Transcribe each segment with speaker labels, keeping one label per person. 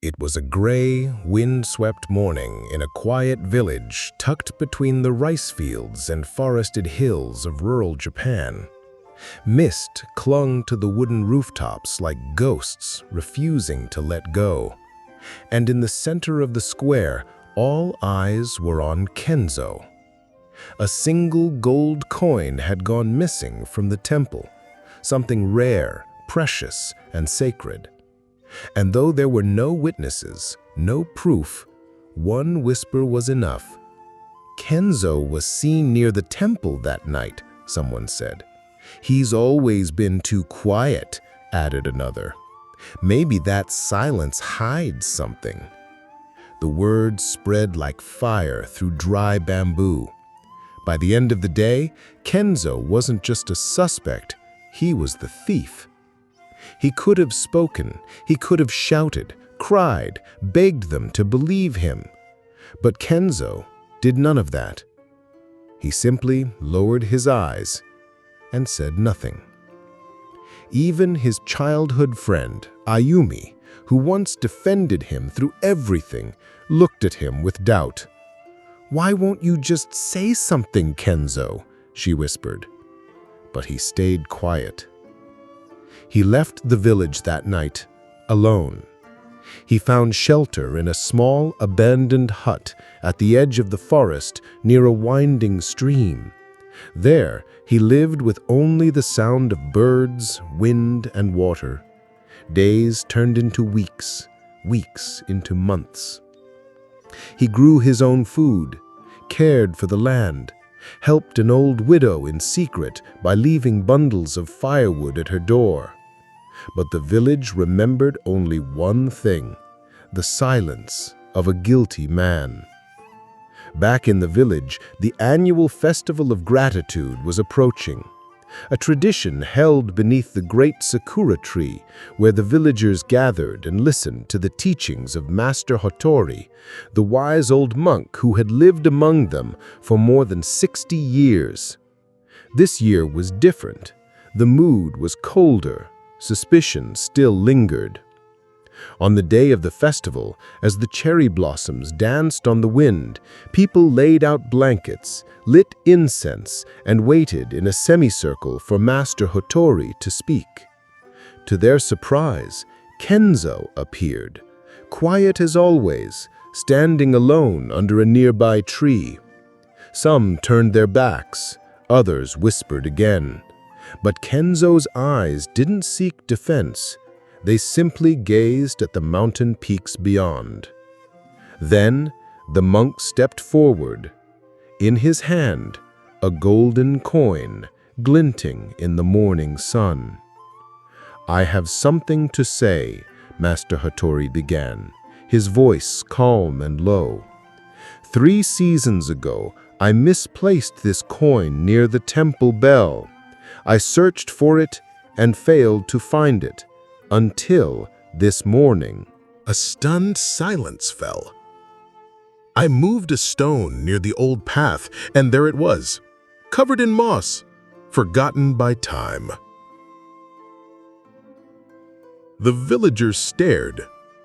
Speaker 1: It was a gray, wind-swept morning in a quiet village tucked between the rice fields and forested hills of rural Japan. Mist clung to the wooden rooftops like ghosts refusing to let go. And in the center of the square, all eyes were on Kenzo. A single gold coin had gone missing from the temple, something rare, precious, and sacred. And though there were no witnesses, no proof, one whisper was enough. Kenzo was seen near the temple that night, someone said. He's always been too quiet, added another. Maybe that silence hides something. The word spread like fire through dry bamboo. By the end of the day, Kenzo wasn't just a suspect, he was the thief. He could have spoken, he could have shouted, cried, begged them to believe him. But Kenzo did none of that. He simply lowered his eyes and said nothing. Even his childhood friend, Ayumi, who once defended him through everything, looked at him with doubt. "Why won't you just say something, Kenzo?" she whispered. But he stayed quiet. He left the village that night, alone. He found shelter in a small, abandoned hut at the edge of the forest near a winding stream. There, he lived with only the sound of birds, wind, and water. Days turned into weeks, weeks into months. He grew his own food, cared for the land, helped an old widow in secret by leaving bundles of firewood at her door. But the village remembered only one thing, the silence of a guilty man. Back in the village, the annual Festival of Gratitude was approaching, a tradition held beneath the great sakura tree where the villagers gathered and listened to the teachings of Master Hattori, the wise old monk who had lived among them for more than 60 years. This year was different. The mood was colder. Suspicion still lingered. On the day of the festival, as the cherry blossoms danced on the wind, people laid out blankets, lit incense, and waited in a semicircle for Master Hattori to speak. To their surprise, Kenzo appeared, quiet as always, standing alone under a nearby tree. Some turned their backs, others whispered again. But Kenzo's eyes didn't seek defense. They simply gazed at the mountain peaks beyond. Then the monk stepped forward. In his hand, a golden coin glinting in the morning sun. "I have something to say," Master Hattori began, his voice calm and low. "3 seasons ago, I misplaced this coin near the temple bell. I searched for it and failed to find it, until this morning."
Speaker 2: A stunned silence fell. I moved a stone near the old path, and there it was, covered in moss, forgotten by time. The villagers stared.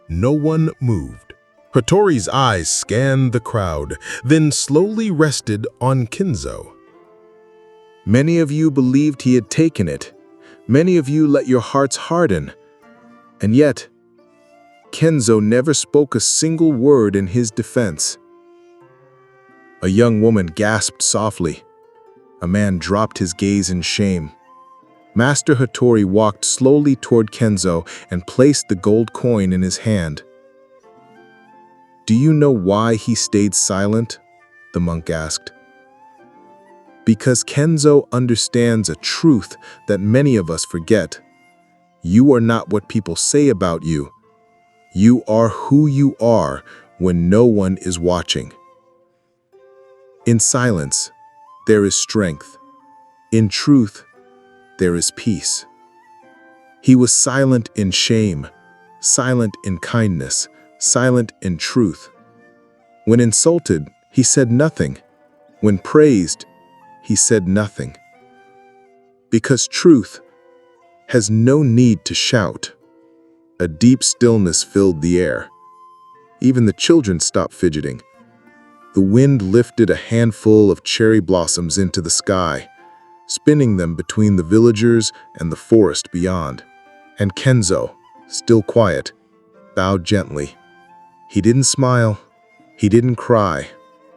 Speaker 2: No one moved. Hattori's eyes scanned the crowd, then slowly rested on Kenzo.
Speaker 3: "Many of you believed he had taken it. Many of you let your hearts harden. And yet, Kenzo never spoke a single word in his defense." A young woman gasped softly. A man dropped his gaze in shame. Master Hattori walked slowly toward Kenzo and placed the gold coin in his hand. "Do you know why he stayed silent?" the monk asked. "Because Kenzo understands a truth that many of us forget. You are not what people say about you. You are who you are when no one is watching. In silence, there is strength. In truth, there is peace." He was silent in shame, silent in kindness, silent in truth. When insulted, he said nothing. When praised, he said nothing. Because truth has no need to shout. A deep stillness filled the air, Even the children stopped fidgeting. The wind lifted a handful of cherry blossoms into the sky, spinning them between the villagers and the forest beyond. And Kenzo, still quiet, bowed gently. He didn't smile. He didn't cry.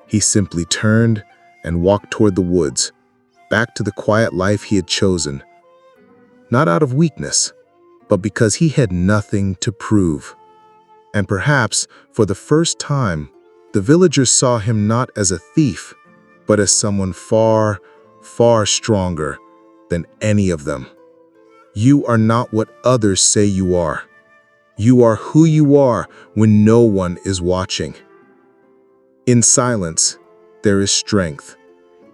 Speaker 3: He simply turned and walked toward the woods, back to the quiet life he had chosen. Not out of weakness, but because he had nothing to prove. And perhaps, for the first time, the villagers saw him not as a thief, but as someone far, far stronger than any of them. You are not what others say you are. You are who you are when no one is watching. In silence, there is strength.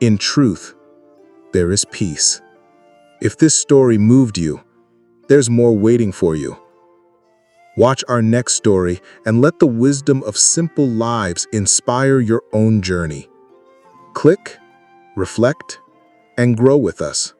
Speaker 3: In truth, there is peace. If this story moved you, there's more waiting for you. Watch our next story and let the wisdom of simple lives inspire your own journey. Click, reflect, and grow with us.